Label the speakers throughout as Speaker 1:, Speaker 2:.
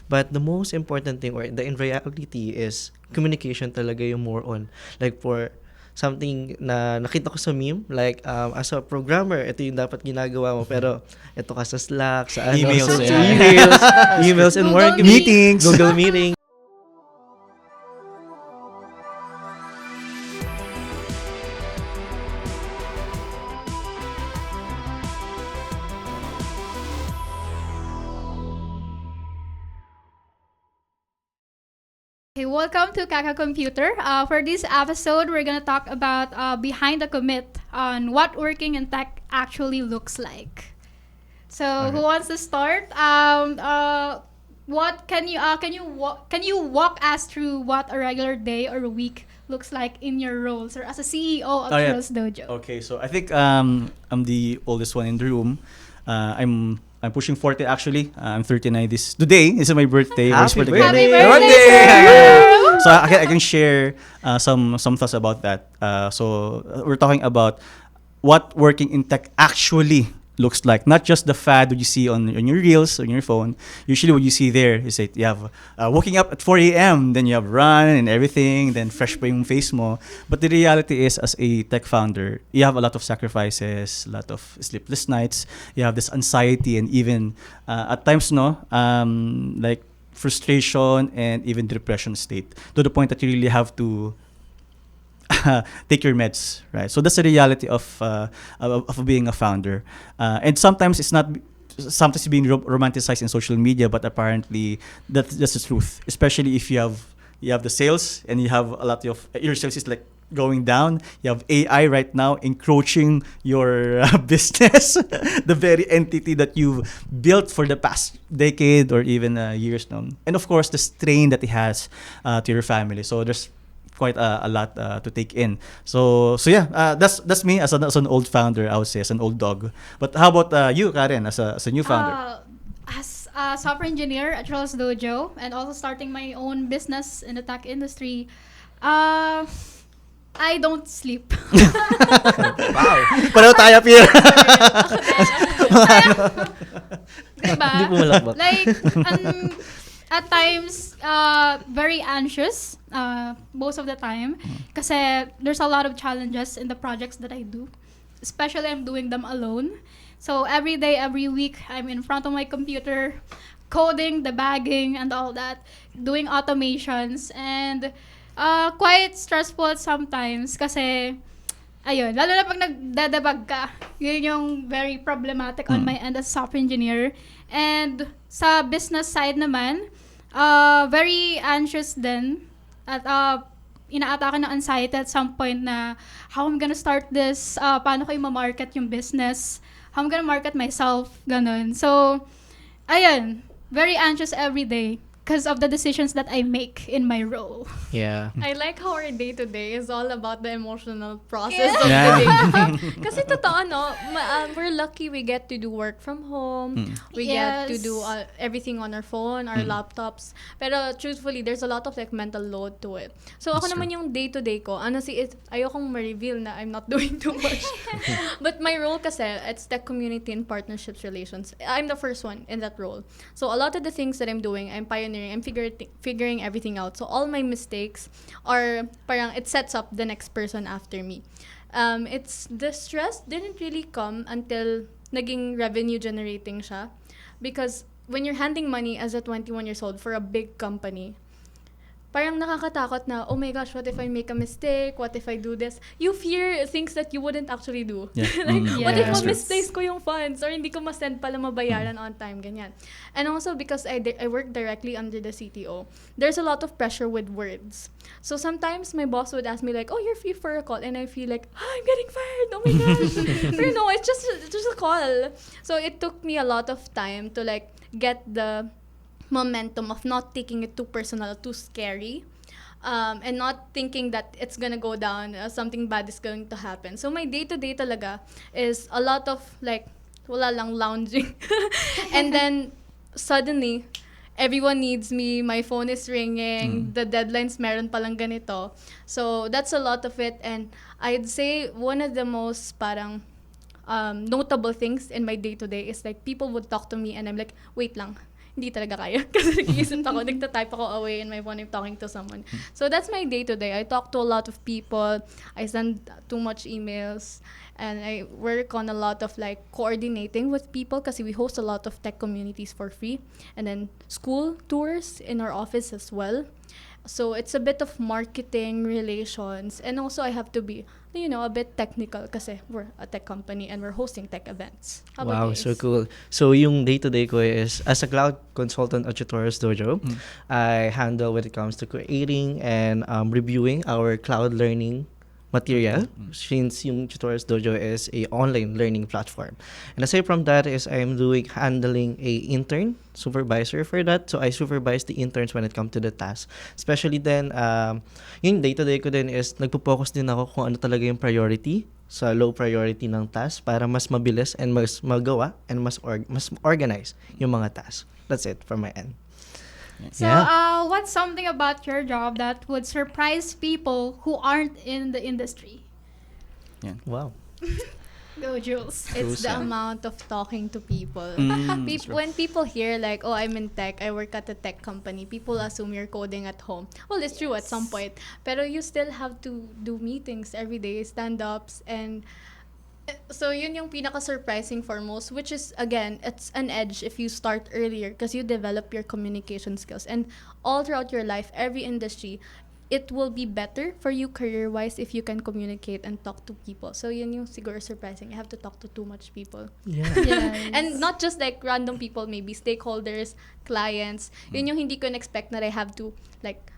Speaker 1: But the most important thing, or the in reality, is communication talaga yung more on. Like for something na nakita ko sa meme, like as a programmer, ito yung dapat ginagawa mo. Pero ito ka sa Slack, sa ano,
Speaker 2: Emails,
Speaker 1: sa
Speaker 2: yeah.
Speaker 1: emails and more
Speaker 3: Google
Speaker 2: Meetings.
Speaker 1: Google Meeting.
Speaker 3: Okay, welcome to Kaka Computer. For this episode, we're gonna talk about behind the commit on what working in tech actually looks like. So, who wants to start? What can you walk us through what a regular day or a week looks like in your roles or as a CEO of
Speaker 2: Oh, yeah.
Speaker 3: Trills Dojo?
Speaker 2: Okay, so I think I'm the oldest one in the room. I'm pushing 40 actually. I'm 39 today. This is my birthday.
Speaker 1: Happy
Speaker 2: For the
Speaker 1: birthday!
Speaker 3: Happy birthday!
Speaker 2: So I can share some thoughts about that. We're talking about what working in tech actually looks like, not just the fad that you see on your reels on your phone. Usually what you see there is that you have waking up at 4 a.m. then you have run and everything, then fresh pa yung face mo. But the reality is, as a tech founder, you have a lot of sacrifices, a lot of sleepless nights. You have this anxiety and even at times like frustration and even depression state, to the point that you really have to take your meds, right? So that's the reality of being a founder, and sometimes it's not. Sometimes it's being romanticized in social media, but apparently that's the truth. Especially if you have the sales and you have a lot of your sales is like going down. You have AI right now encroaching your business, the very entity that you've built for the past decade or even years now, and of course the strain that it has to your family. So there's quite a lot to take in. So yeah, that's me as an old founder, I would say, as an old dog. But how about you, Karen, as a new founder?
Speaker 3: As a software engineer at Charles Dojo and also starting my own business in the tech industry, I don't sleep.
Speaker 1: Wow.
Speaker 2: Pareho tayo, Pierre.
Speaker 3: Diba?
Speaker 1: Hindi pumalakpak.
Speaker 3: Like, at times, very anxious most of the time kasi there's a lot of challenges in the projects that I do. Especially I'm doing them alone. So every day, every week, I'm in front of my computer, coding, debugging, and all that, doing automations, and quite stressful sometimes kasi ayun, lalo na pag nagdadebug ka, yun yung very problematic on my end as software engineer. And sa business side naman, very anxious din at inaatake ng anxiety at some point na how I'm gonna start this, paano ko i-market yung business, how I'm gonna market myself, ganun. So, ayun, very anxious every day because of the decisions that I make in my role.
Speaker 1: Yeah.
Speaker 4: I like how our day-to-day is all about the emotional process of
Speaker 2: Yeah.
Speaker 4: the day. Kasi totoo, no? We're lucky we get to do work from home. We get to
Speaker 3: Yes.
Speaker 4: do everything on our phone, our laptops. Pero truthfully, there's a lot of like mental load to it. So ako
Speaker 2: That's
Speaker 4: naman yung day-to-day ko, ayokong ma-reveal na I'm not doing too much. But my role kasi, it's tech community and partnerships relations. I'm the first one in that role. So a lot of the things that I'm doing, I'm pioneering. I'm figuring everything out. So all my mistakes are parang it sets up the next person after me. It's the stress didn't really come until naging revenue generating siya, because when you're handing money as a 21 years old for a big company, parang nakakatakot na, oh my gosh, what if I make a mistake? What if I do this? You fear things that you wouldn't actually do.
Speaker 2: Yeah.
Speaker 4: Like, what if
Speaker 3: Yes.
Speaker 4: ma-misplace ko yung funds or hindi ko ma-send pala mabayaran on time, ganyan. And also because I work directly under the CTO, there's a lot of pressure with words. So sometimes my boss would ask me like, oh, you're free for a call. And I feel like, I'm getting fired. Oh my gosh. Pero no, it's just a call. So it took me a lot of time to like get the momentum of not taking it too personal, too scary, and not thinking that it's gonna go down, something bad is going to happen. So my day-to-day talaga is a lot of like, wala lang lounging. And then, suddenly, everyone needs me, my phone is ringing, the deadlines meron palang ganito. So that's a lot of it, and I'd say one of the most parang notable things in my day-to-day is like people would talk to me and I'm like, wait lang, hindi talaga kaya. Kasi nag-iisip ako, nagtatype ako away in my phone, I'm talking to someone. So that's my day-to-day. I talk to a lot of people. I send too much emails. And I work on a lot of like coordinating with people kasi we host a lot of tech communities for free. And then school tours in our office as well. So it's a bit of marketing, relations, and also I have to be, a bit technical kasi we're a tech company and we're hosting tech events. How about
Speaker 1: Wow,
Speaker 4: you
Speaker 1: so
Speaker 4: guys?
Speaker 1: cool. So yung day-to-day ko is, as a cloud consultant at Tutorials Dojo, I handle when it comes to creating and reviewing our cloud learning material, since yung Tutorials Dojo is a online learning platform. And aside from that is I'm handling a intern supervisor for that. So I supervise the interns when it comes to the task. Especially then, yung day-to-day ko din is nagpo-focus din ako kung ano talaga yung priority sa low priority ng task para mas mabilis and mas magawa and mas organize yung mga tasks. That's it from my end.
Speaker 3: So,
Speaker 1: Yeah.
Speaker 3: what's something about your job that would surprise people who aren't in the industry?
Speaker 1: Wow.
Speaker 3: Go, Jules.
Speaker 4: It's the
Speaker 2: Crucial.
Speaker 4: amount of talking to people.
Speaker 2: That's true.
Speaker 4: When people hear like, oh, I'm in tech, I work at a tech company, people assume you're coding at home. Well, it's true at some point. Pero you still have to do meetings every day, stand-ups, and so yun yung pinaka-surprising for most, which is, again, it's an edge if you start earlier because you develop your communication skills. And all throughout your life, every industry, it will be better for you career-wise if you can communicate and talk to people. So yun yung siguro surprising. I have to talk to too much people.
Speaker 1: Yeah.
Speaker 3: Yes.
Speaker 4: And not just like random people, maybe stakeholders, clients. Yun yung hindi ko na-expect na I have to like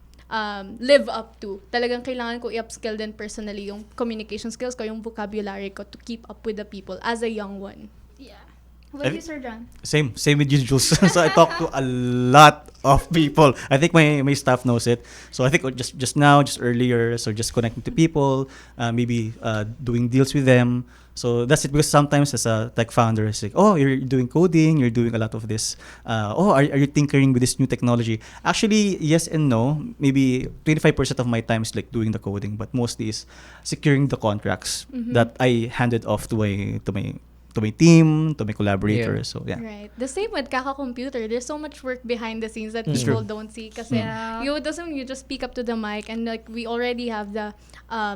Speaker 4: live up to. Talagang kailangan ko i-upskill din personally yung communication skills ko, yung vocabulary ko to keep up with the people as a young one.
Speaker 3: Yeah. What about you, Sir John?
Speaker 2: Same with you, Jules. So I talk to a lot of people. I think my staff knows it. So I think just earlier, so just connecting to people, maybe doing deals with them. So that's it, because sometimes as a tech founder, it's like, oh, you're doing coding, you're doing a lot of this. Are you tinkering with this new technology? Actually, yes and no. Maybe 25% of my time is like doing the coding, but mostly is securing the contracts that I handed off to my team, to my collaborators. So yeah.
Speaker 4: Right. The same with Kaka Computer. There's so much work behind the scenes that
Speaker 1: It's
Speaker 4: people
Speaker 1: true.
Speaker 4: don't see. Kasi
Speaker 3: Yeah.
Speaker 4: you just speak up to the mic and like we already have the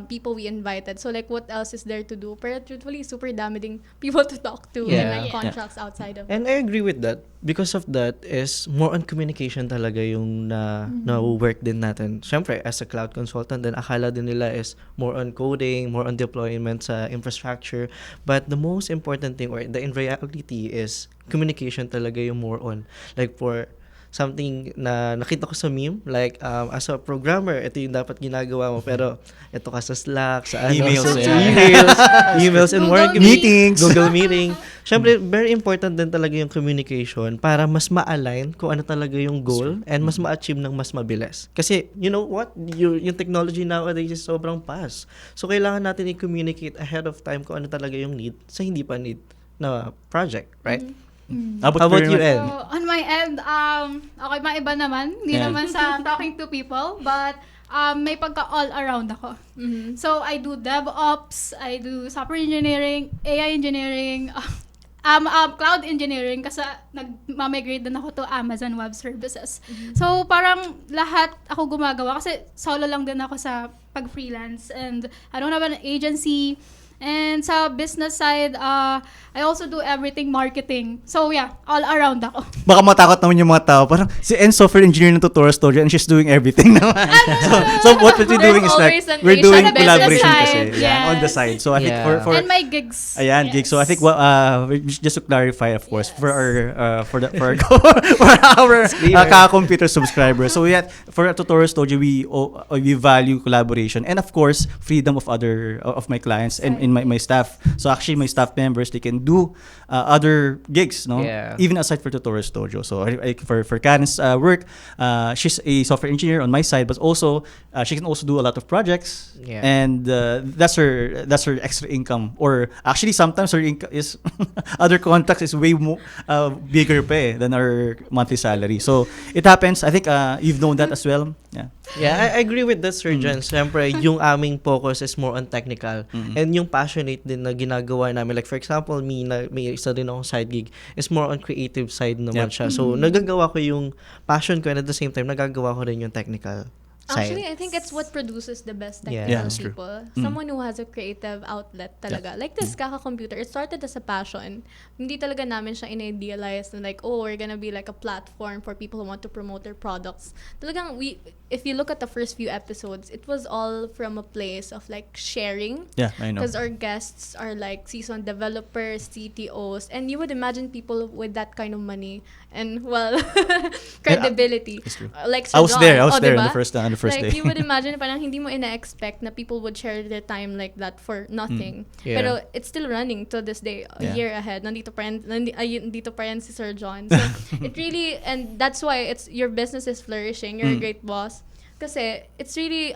Speaker 4: people we invited. So like what else is there to do? Pero truthfully, super dami ding people to talk to and
Speaker 1: Yeah.
Speaker 4: like contracts outside of it.
Speaker 1: And I agree with that. Because of that is more on communication talaga yung na-work din natin. Siyempre, as a cloud consultant, then akala din nila is more on coding, more on deployment sa infrastructure. But the most important thing, or in reality, is communication talaga yung more on. Like for something na nakita ko sa meme, like as a programmer, ito yung dapat ginagawa mo. Pero ito ka sa Slack, sa
Speaker 2: Emails,
Speaker 1: sa
Speaker 2: yeah.
Speaker 1: emails and more
Speaker 3: Google
Speaker 2: Meetings.
Speaker 1: Google Meeting. Siyempre, very important din talaga yung communication para mas ma-align kung ano talaga yung goal and mas ma-achieve ng mas mabilis. Kasi, you know what? Yung technology nowadays is sobrang fast. So, kailangan natin i-communicate ahead of time kung ano talaga yung need sa hindi pa need na project, right? How about you, Ed?
Speaker 3: So, on my end, okay, maiba naman. Hindi
Speaker 2: Yeah.
Speaker 3: naman sa talking to people, but may pagka all around ako. So, I do DevOps, I do software engineering, AI engineering, cloud engineering kasi nag-migrate din ako to Amazon Web Services. So, parang lahat ako gumagawa kasi solo lang din ako sa pag-freelance and I don't have an agency. And sa business side, I also do everything marketing. So yeah, all around ako.
Speaker 2: Baka matakot naman yung mga tao. Parang si En software engineer ng Tutorials Studio and she's doing everything naman. so what we're
Speaker 4: There's
Speaker 2: doing is like,
Speaker 4: always an
Speaker 2: we're doing
Speaker 3: Asian
Speaker 2: collaboration
Speaker 3: business
Speaker 2: kasi.
Speaker 3: side,
Speaker 2: Yeah, on the
Speaker 3: yes.
Speaker 2: side. So I think
Speaker 1: Yeah.
Speaker 2: for
Speaker 3: And my gigs.
Speaker 2: ayan,
Speaker 3: Yes.
Speaker 2: gigs. So I think just to clarify, of course,
Speaker 3: Yes.
Speaker 2: for our for our Kaka-Computer subscribers. So yeah, for a Tutorials Studio, we value collaboration and of course freedom of my clients and in my staff. So actually, my staff members, they can do other gigs, no?
Speaker 1: Yeah.
Speaker 2: Even aside for Tutorial Studio. So for Karen's work, she's a software engineer on my side, but also she can also do a lot of projects,
Speaker 1: Yeah.
Speaker 2: and that's her extra income. Or actually, sometimes her income is other contracts is way more bigger pa than our monthly salary. So it happens. I think you've known that as well. Yeah.
Speaker 1: Yeah, I agree with that, Sir John. Siyempre, yung aming focus is more on technical. And yung passionate din na ginagawa namin. Like, for example, may isa din akong side gig, is more on creative side naman
Speaker 2: Yep.
Speaker 1: siya. So, nagagawa ko yung passion ko and at the same time, nagagawa ko rin yung technical side.
Speaker 4: Actually, I think it's what produces the best
Speaker 1: Yeah.
Speaker 4: technical
Speaker 2: Yeah, that's true.
Speaker 4: people. Someone who has a creative outlet talaga. Like this Kaka-computer, it started as a passion. Hindi talaga namin siya in-idealize na like, oh, we're gonna be like a platform for people who want to promote their products. Talagang if you look at the first few episodes, it was all from a place of like sharing.
Speaker 2: Yeah, I know.
Speaker 4: Because our guests are like seasoned developers, CTOs, and you would imagine people with that kind of money and, well, credibility.
Speaker 2: It's true.
Speaker 4: Like
Speaker 2: I was
Speaker 4: John.
Speaker 2: there. I was
Speaker 4: Oh,
Speaker 2: there
Speaker 4: diba?
Speaker 2: on the first
Speaker 4: Like,
Speaker 2: day.
Speaker 4: you would imagine, parang hindi mo ina-expect na people would share their time like that for nothing.
Speaker 1: Yeah.
Speaker 4: Pero it's still running to this day, a
Speaker 2: Yeah.
Speaker 4: year ahead. Nandito pa rin si Sir John. So, it really, and that's why your business is flourishing. You're a great boss. Kasi, it's really,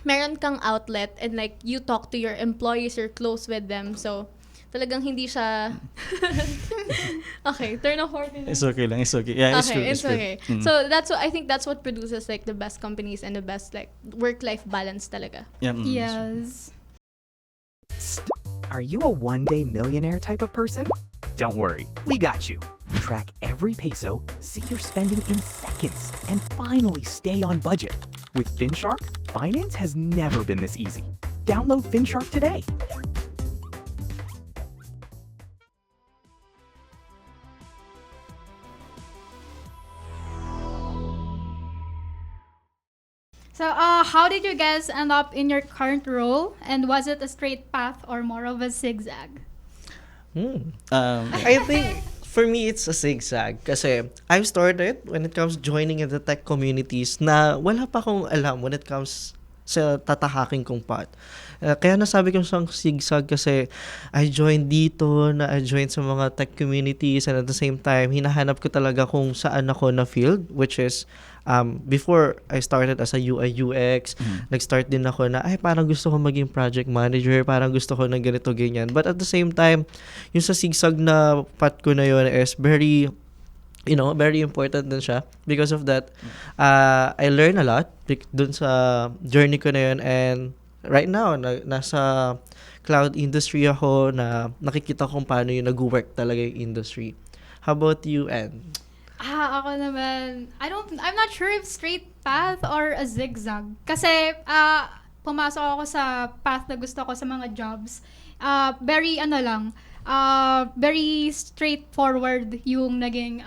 Speaker 4: meron kang outlet and like, you talk to your employees, you're close with them. So, talagang hindi siya... Okay, turn off horn.
Speaker 2: It's okay lang. It's okay. Yeah, it's true.
Speaker 4: It's
Speaker 2: true.
Speaker 4: okay. So I think that's what produces like the best companies and the best like work-life balance talaga.
Speaker 2: Yeah, it's true.
Speaker 3: Yes.
Speaker 5: Are you a one-day millionaire type of person? Don't worry, we got you. Track every peso, see your spending in seconds, and finally stay on budget. With FinShark, finance has never been this easy. Download FinShark today.
Speaker 3: So, how did you guys end up in your current role? And was it a straight path or more of a zigzag?
Speaker 1: I think for me it's a zigzag kasi I've started when it comes joining in the tech communities na wala pa akong alam when it comes sa tatahaking kong path. Kaya nasabi ko siyang zigzag kasi I joined dito, I joined sa mga tech communities and at the same time hinahanap ko talaga kung saan ako na field, which is before I started as a UI UX, nag-start din ako na parang gusto ko maging project manager, parang gusto ko ng ganito ganyan. But at the same time, yung sa zigzag na path ko na yun is very important din siya. Because of that, I learn a lot dun sa journey ko na yun. And right now, nasa cloud industry ako na nakikita kung paano yung nag-work talaga yung industry. How about you, Ann?
Speaker 3: Ako naman, I'm not sure if straight path or a zigzag. Kasi, pumasok ako sa path na gusto ko sa mga jobs. Very straightforward yung naging,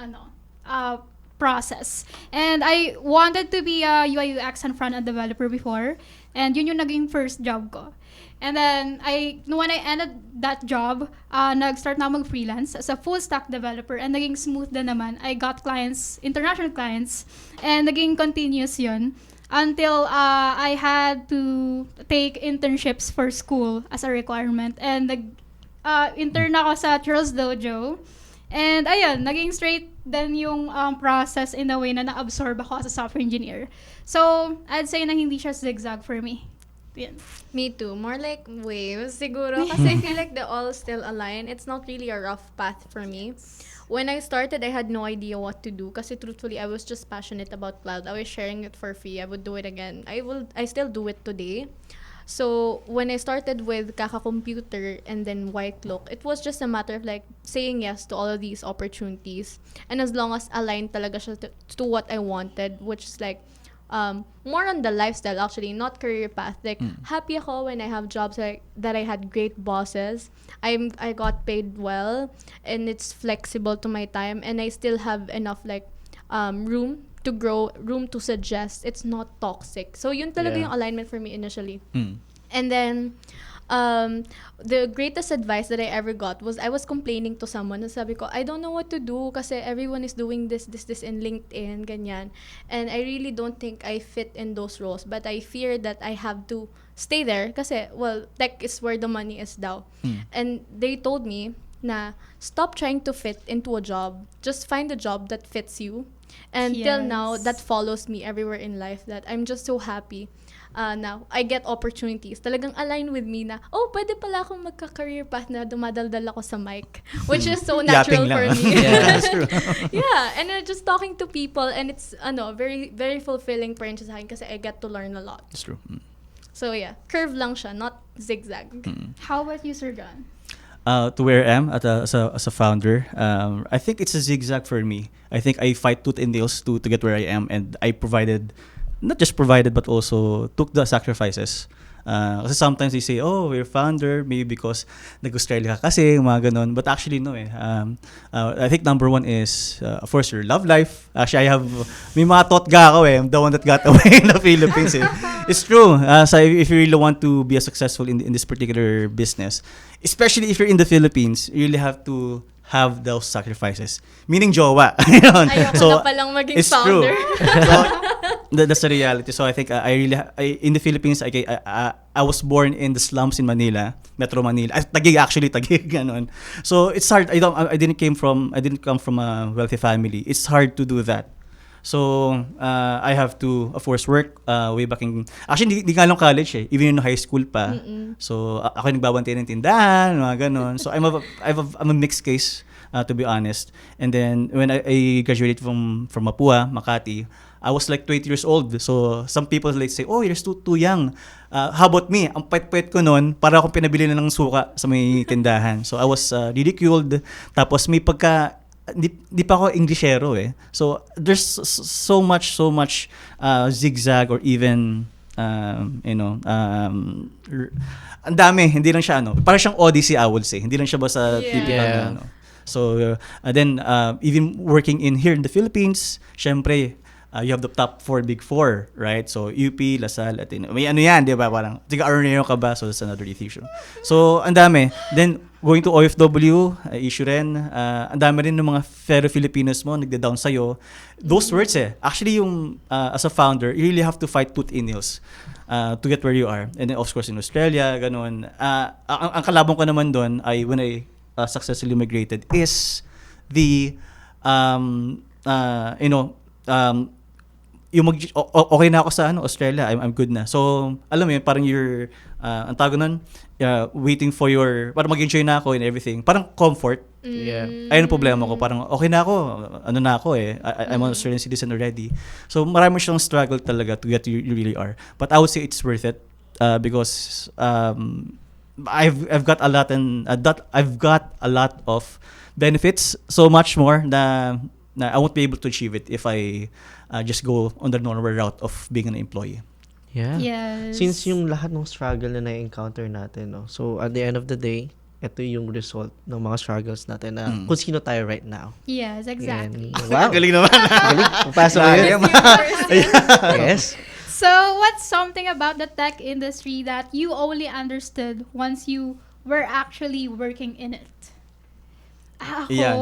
Speaker 3: process. And I wanted to be a UI UX and front-end developer before. And yun yung naging first job ko. And then, when I ended that job, nag-start na mag-freelance as a full-stack developer and naging smooth na naman. I got clients, international clients, and naging continuous yun until I had to take internships for school as a requirement. And intern ako sa Charles Dojo. And ayun, naging straight then yung process in a way na na-absorb ako as a software engineer. So, I'd say na hindi siya zigzag for me. Yan.
Speaker 4: Me too. More like waves, siguro. Kasi I feel like they all still align. It's not really a rough path for me. When I started, I had no idea what to do. Kasi truthfully, I was just passionate about cloud. I was sharing it for free. I would do it again. I still do it today. So, when I started with Kaka-computer and then White Cloak, it was just a matter of like saying yes to all of these opportunities. And as long as aligned talaga siya to what I wanted, which is like, more on the lifestyle actually, not career path. Like happy ako when I have jobs like that I had great bosses. I got paid well and it's flexible to my time and I still have enough like room to grow, room to suggest. It's not toxic. So yun talaga yung alignment for me initially. And then the greatest advice that I ever got was I was complaining to someone and sabi ko, I don't know what to do kasi everyone is doing this in LinkedIn, ganyan. And I really don't think I fit in those roles. But I fear that I have to stay there kasi, well, tech is where the money is daw. And they told me na stop trying to fit into a job. Just find a job that fits you. And till now, that follows me everywhere in life that I'm just so happy. na I get opportunities. Talagang align with me na, oh, pwede pala akong magka-career path na dumadaldal ako sa mic. Which is so natural
Speaker 2: Yapping
Speaker 4: for
Speaker 2: lang.
Speaker 4: me.
Speaker 1: Yeah.
Speaker 2: That's true.
Speaker 4: Yeah, and just talking to people, and it's very very fulfilling pa rin siya sa akin kasi I get to learn a lot.
Speaker 2: That's true.
Speaker 4: So yeah, curve lang siya, not zigzag.
Speaker 3: How about you, Sir John?
Speaker 2: To where I am as a founder, I think it's a zigzag for me. I think I fight tooth and nails to get where I am, and I not just provided, but also took the sacrifices. Kasi sometimes they say, oh, we're founder, maybe because nag-Australia ka kasi, mga ganun. But actually, no eh. I think number one is, of course, your love life. Actually, may mga totga ako eh. I'm the one that got away in the Philippines eh. It's true. So if you really want to be successful in this particular business, especially if you're in the Philippines, you really have to have those sacrifices. Meaning jowa. Ayun.
Speaker 4: Ayoko na palang maging
Speaker 2: it's true.
Speaker 4: founder.
Speaker 2: So, that's the reality. So I think in the Philippines, I was born in the slums in Manila, Metro Manila. Taguig actually, Taguig ganun. So it's hard. I didn't come from a wealthy family. It's hard to do that. So I have to, of course, work way back in. Actually, di nga lang college eh. Even in high school pa. So ako nagbabantay ng tindahan, mga ganun. So I'm a mixed case. To be honest. And then when I graduated from Mapua, Makati, I was like 20 years old. So some people like say, oh, you're too young. How about me? Ang pait-pait ko noon, para akong pinabili na ng suka sa may tindahan. So I was ridiculed. Tapos may di pa ako Englishero eh. So there's so much zigzag or even ang dami, hindi lang siya parang siyang odyssey, I would say. Hindi lang siya basta typical
Speaker 1: Yeah.
Speaker 2: So then even working here in the Philippines, syempre you have the top 4 big 4, right? So UP, LaSalle, at may yan, di ba? Parang tiga-Arneo ka ba? So that's another issue. So ang dami. Then going to OFW, issue rin. Ang dami rin ng mga fellow Filipinos mo nagda-down sa'yo. Those words actually yung as a founder, you really have to fight tooth and nails to get where you are. And then of course in Australia, ganun. Ang kalabang ko naman doon ay when I successfully migrated is the yung okay na ako sa Australia, I'm good na. So alam mo yun, parang you're ang tawag nun, waiting for para mag-enjoy na ako and everything, parang comfort.
Speaker 1: Yeah.
Speaker 2: Ayun ang problema ko, parang okay na ako, I'm an Australian citizen already. So marami siyang struggle talaga to get to you really are, but I would say it's worth it because I've got a lot of benefits, so much more na I won't be able to achieve it if I just go on the normal route of being an employee.
Speaker 1: Yeah.
Speaker 3: Yes.
Speaker 1: Since yung lahat ng struggle na na-encounter natin, no? So at the end of the day, ito yung result ng mga struggles natin na kung sino tayo right now.
Speaker 3: Yes, exactly.
Speaker 1: Yan. Wow.
Speaker 2: Galing naman.
Speaker 1: Galing. Papasok mo yun. Yes.
Speaker 3: So, what's something about the tech industry that you only understood once you were actually working in it? Ako.
Speaker 2: Yeah,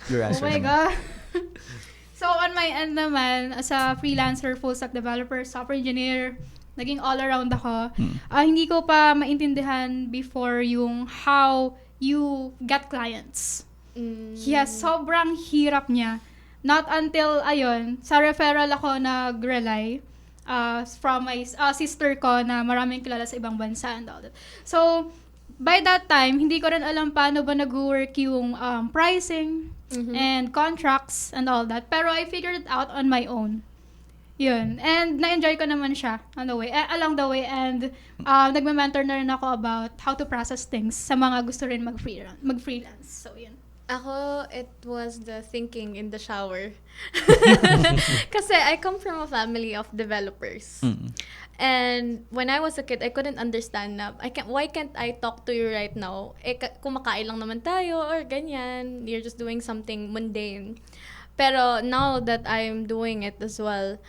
Speaker 2: your
Speaker 3: Oh
Speaker 2: answer
Speaker 3: my
Speaker 2: naman.
Speaker 3: God. So, on my end naman, as a freelancer, full stack developer, software engineer, naging all around ako. Hindi ko pa maintindihan before yung how you get clients. Yes, sobrang hirap niya. Not until, sa referral ako nag-rely from my sister ko na maraming kilala sa ibang bansa and all that. So, by that time, hindi ko rin alam paano ba nag-work yung pricing and contracts and all that. Pero I figured it out on my own. Yun. And na-enjoy ko naman siya along the way. And nagme-mentor na rin ako about how to process things sa mga gusto rin mag-freelance. So, yun.
Speaker 4: Ako, it was the thinking in the shower. Kasi I come from a family of developers. And when I was a kid, I couldn't understand na, why can't I talk to you right now? Kumakain lang naman tayo or ganyan. You're just doing something mundane. Pero now that I'm doing it as well,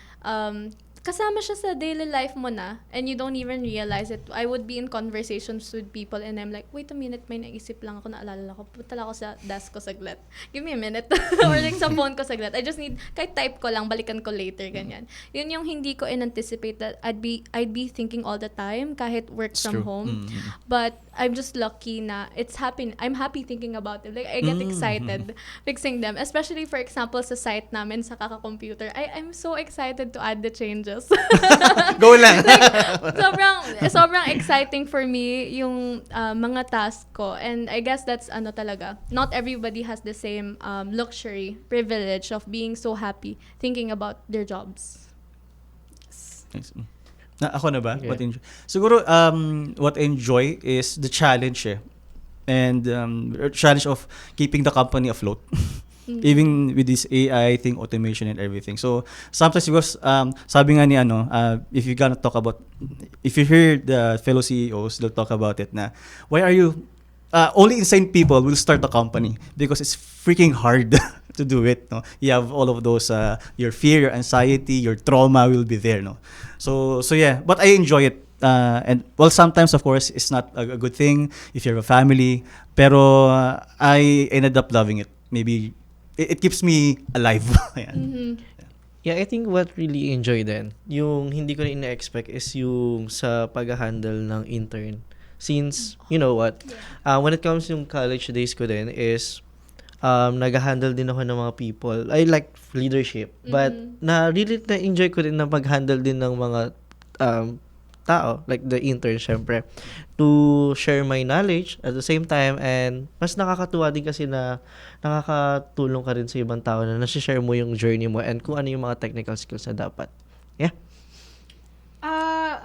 Speaker 4: kasama siya sa daily life mo na and you don't even realize it. I would be in conversations with people and I'm like, wait a minute, may naisip lang ako, naalala ko, punta lang ako sa desk ko saglit. Give me a minute. Or like sa phone ko saglit. I just need, kahit type ko lang, balikan ko later, ganyan. Yun yung hindi ko in-anticipate that I'd be thinking all the time kahit work
Speaker 2: It's
Speaker 4: from
Speaker 2: true.
Speaker 4: home. But I'm just lucky na I'm happy thinking about it. Like, I get excited fixing them. Especially, for example, sa site namin, sa Kaka Computer. I'm so excited to add the changes. challenges.
Speaker 2: Go lang.
Speaker 4: sobrang exciting for me yung mga task ko. And I guess that's talaga. Not everybody has the same luxury, privilege of being so happy thinking about their jobs.
Speaker 2: Nice. Ako na ba?
Speaker 1: Yeah.
Speaker 2: What enjoy? Siguro, what I enjoy is the challenge and challenge of keeping the company afloat. Even with this AI thing, automation and everything. So, sometimes because, sabi nga ni if you gonna talk about, if you hear the fellow CEOs, they'll talk about it na, why are you, only insane people will start a company because it's freaking hard to do it. No? You have all of those, your fear, your anxiety, your trauma will be there. No? So yeah, but I enjoy it. And well, sometimes of course it's not a good thing if you have a family. Pero I ended up loving it. Maybe it keeps me alive. Ayan.
Speaker 1: Yeah, I think what really enjoy then, yung hindi ko na ina-expect is yung sa pag-handle ng intern. Since, you know what, when it comes yung college days ko din is, nag-handle din ako ng mga people. I like leadership. But, really na-enjoy ko din na mag-handle din ng mga tao, like the intern, syempre, to share my knowledge at the same time, and mas nakakatuwa din kasi na nakakatulong ka rin sa ibang tao na nasi-share mo yung journey mo and kung ano yung mga technical skills na dapat. Yeah.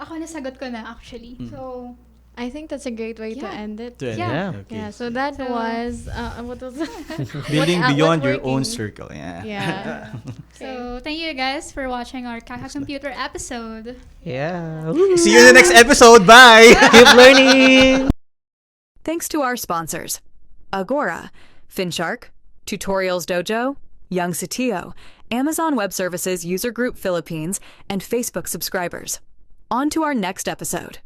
Speaker 3: Ako nasagot ko na actually. So,
Speaker 4: I think that's a great way to
Speaker 3: Yeah.
Speaker 4: end it.
Speaker 2: To end
Speaker 3: Yeah.
Speaker 2: it. Okay.
Speaker 4: Yeah, so that
Speaker 3: So-
Speaker 4: was what was
Speaker 2: Building
Speaker 4: what
Speaker 2: beyond your
Speaker 4: working.
Speaker 2: own circle. Yeah.
Speaker 4: Yeah.
Speaker 3: so thank you guys for watching our Kaka Computer episode.
Speaker 1: Yeah.
Speaker 2: See you in the next episode. Bye.
Speaker 1: Keep learning!
Speaker 6: Thanks to our sponsors, Agora, Finshark, Tutorials Dojo, Young Satio, Amazon Web Services User Group Philippines, and Facebook subscribers. On to our next episode.